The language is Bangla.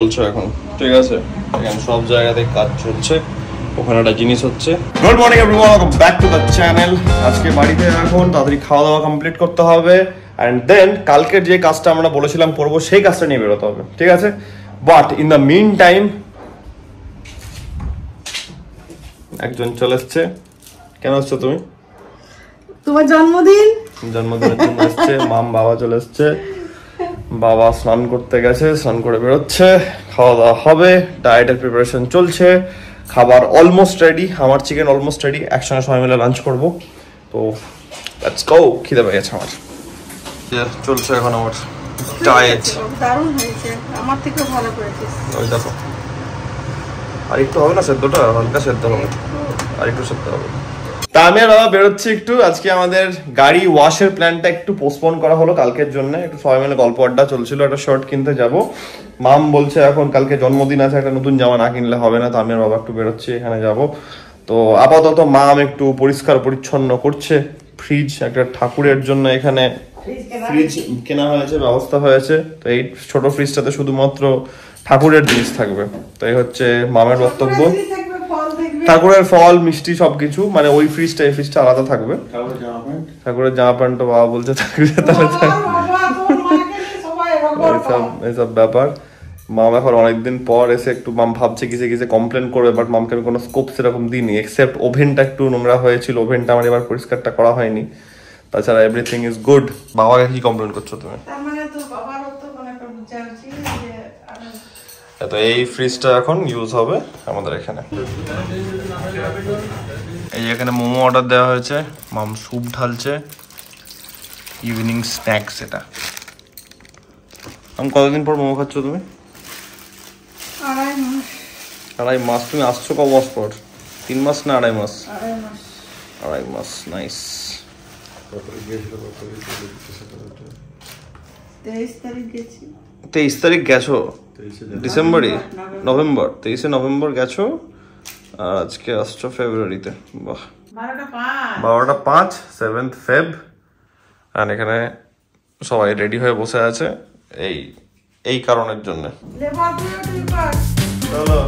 চলছে এখন, ঠিক আছে? এখানে সব জায়গাতে কাজ চলছে, ওখানে একটা জিনিস হচ্ছে। Good morning everyone, welcome back to the channel. আজকে বাড়িতে এখন তাড়াতাড়ি খাওয়া দাওয়া কমপ্লিট করতে হবে, অ্যান্ড দেন কালকের যে কাজটা আমরা বলেছিলাম করবো সেই কাজটা নিয়ে বেরোতে হবে, ঠিক আছে? But in the mean time একজন চলে এসছে। কেন এসছো তুমি? তোমার জন্মদিনের জন্য এসছে। মাম বাবা চলে এসছে। বাবা স্নান করতে গেছে, স্নান করে বেরোচ্ছে, খাওয়া দাওয়া হবে, ডায়েটের প্রিপারেশন চলছে, খাবার অলমোস্ট রেডি, আমার চিকেন অলমোস্ট রেডি, একসঙ্গে সবাই মিলে লাঞ্চ করব। তো লেটস গো, খিদে পেয়ে গেছে আমার। চলছে এখন আমার ডায়েট। দারুণ হয়েছে, আমার থেকেও ভালো করেছিস। ওই দেখো, আর একটু হবে না সেদ্ধটা, হালকা সেদ্ধ হবে, আর একটু সেদ্ধ হবে। তা আমি আর বাবা বেরোচ্ছি একটু। আজকে আমাদের গাড়ি ওয়াশের প্ল্যানটা একটু পোস্টপোন করা হলো কালকের জন্য। একটু সবাই মিলে গল্প আড্ডা চলছিল, একটা শার্ট কিনতে যাব। মাম বলছে এখন কালকে জন্মদিন আছে, একটা নতুন জামা না কিনলে হবে না। তো আমি আর বাবা একটু বেরোচ্ছি, এখানে যাব। তো আপাতত মাম একটু পরিষ্কার পরিচ্ছন্ন করছে ফ্রিজ। একটা ঠাকুরের জন্য এখানে ফ্রিজ কেনা হয়েছে, ব্যবস্থা হয়েছে। তো এই ছোট ফ্রিজটাতে শুধুমাত্র ঠাকুরের জিনিস থাকবে। তো এই হচ্ছে মামের বক্তব্য। ঠাকুরের ফল মিষ্টি সবকিছু, মানে ওই ফ্রিজটা এই ফ্রিজটা আলাদা থাকবে। ঠাকুরের জামা প্যান্ট বাবা বলছে থাকবে, এইসব ব্যাপার। মাম এখন অনেকদিন পর এসে একটু, মাম ভাবছে কিসে কিসে কমপ্লেন করবে, বাট মামকে আমি কোনো স্কোপ সেরকম দিইনি, এক্সেপ্ট ওভেনটা একটু নোংরা হয়েছিল, ওভেনটা আমার এবার পরিষ্কারটা করা হয়নি। তাছাড়া এভরিথিং ইজ গুড। বাবাকে কি কমপ্লেন করছো তুমি? তো এই ফ্রিজটা এখন ইউজ হবে আমাদের এখানে। এই এখানে মোমো অর্ডার দেওয়া হয়েছে, মাম স্যুপ ঢালছে, ইভিনিং স্ন্যাক্স এটা। আমি কতদিন পর মোমো খাচ্ছ তুমি? 2.5 মাস। তুমি আসছো ক মাস পর? 3 মাস না 2.5 মাস? 2.5 মাস। নাইস। 23 তারিখ গেছো? ডিসেম্বরই? নভেম্বর? 23 নভেম্বর গেছো, আর আজকে আসছো ফেব্রুয়ারিতে। বাহ, 12:05, 7th Feb। আর এখানে সবাই রেডি হয়ে বসে আছে এই কারণের জন্য। চলো।